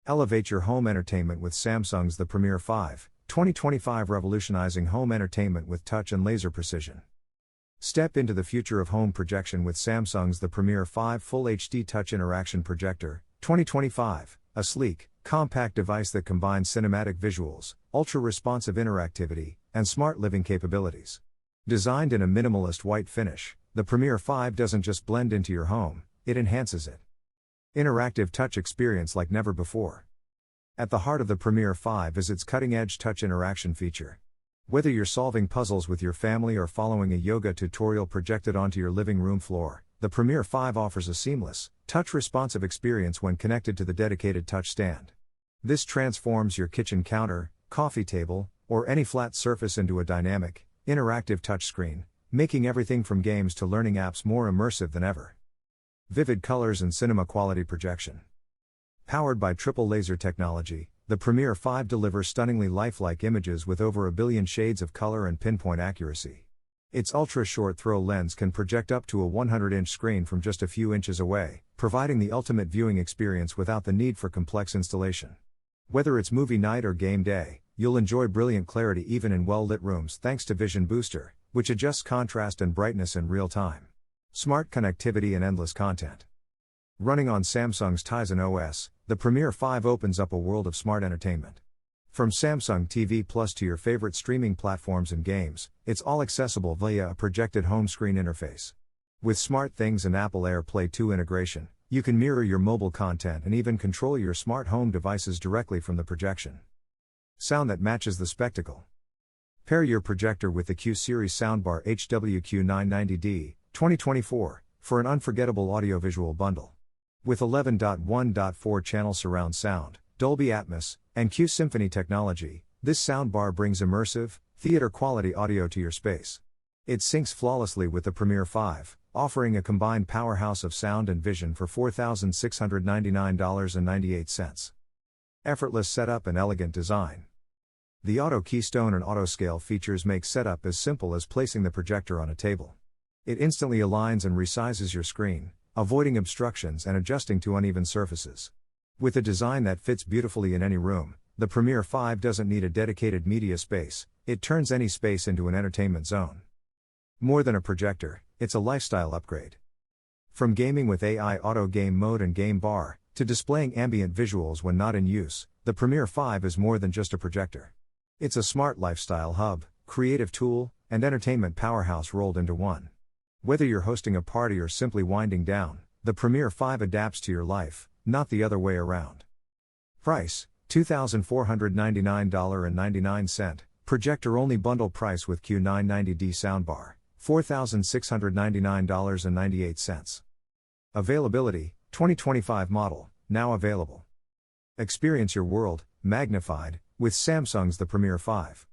Elevate your home entertainment with Samsung's The Premier 5, 2025, revolutionizing home entertainment with touch and laser precision. Step into the future of home projection with Samsung's The Premier 5 Full HD Touch Interaction Projector, 2025, a sleek, compact device that combines cinematic visuals, ultra-responsive interactivity, and smart living capabilities. Designed in a minimalist white finish, the Premier 5 doesn't just blend into your home, it enhances it. Interactive touch experience like never before. At the heart of the Premier 5 is its cutting-edge touch interaction feature. Whether you're solving puzzles with your family or following a yoga tutorial projected onto your living room floor, the Premier 5 offers a seamless, touch-responsive experience when connected to the dedicated touch stand. This transforms your kitchen counter, coffee table, or any flat surface into a dynamic, interactive touchscreen, making everything from games to learning apps more immersive than ever. Vivid colors and cinema-quality projection. Powered by triple laser technology, the Premier 5 delivers stunningly lifelike images with over a billion shades of color and pinpoint accuracy. Its ultra-short throw lens can project up to a 100-inch screen from just a few inches away, providing the ultimate viewing experience without the need for complex installation. Whether it's movie night or game day, you'll enjoy brilliant clarity even in well-lit rooms thanks to Vision Booster, which adjusts contrast and brightness in real time. Smart connectivity and endless content. Running on Samsung's Tizen OS, the Premier 5 opens up a world of smart entertainment. From Samsung TV Plus to your favorite streaming platforms and games, it's all accessible via a projected home screen interface. With SmartThings and Apple AirPlay 2 integration, you can mirror your mobile content and even control your smart home devices directly from the projection. Sound that matches the spectacle. Pair your projector with the Q-Series soundbar HWQ990D, 2024, for an unforgettable audiovisual bundle. With 11.1.4 channel surround sound, Dolby Atmos, and Q Symphony technology, this soundbar brings immersive, theater-quality audio to your space. It syncs flawlessly with the Premier 5, offering a combined powerhouse of sound and vision for $4,699.98. Effortless setup and elegant design. The Auto Keystone and Auto Scale features make setup as simple as placing the projector on a table. It instantly aligns and resizes your screen, avoiding obstructions and adjusting to uneven surfaces. With a design that fits beautifully in any room, the Premier 5 doesn't need a dedicated media space, it turns any space into an entertainment zone. More than a projector, it's a lifestyle upgrade. From gaming with AI Auto Game Mode and Game Bar, to displaying ambient visuals when not in use, the Premier 5 is more than just a projector. It's a smart lifestyle hub, creative tool, and entertainment powerhouse rolled into one. Whether you're hosting a party or simply winding down, the Premier 5 adapts to your life, not the other way around. Price: $2,499.99, projector-only bundle price with Q990D soundbar, $4,699.98. Availability: 2025 model, now available. Experience your world, magnified, with Samsung's The Premier 5.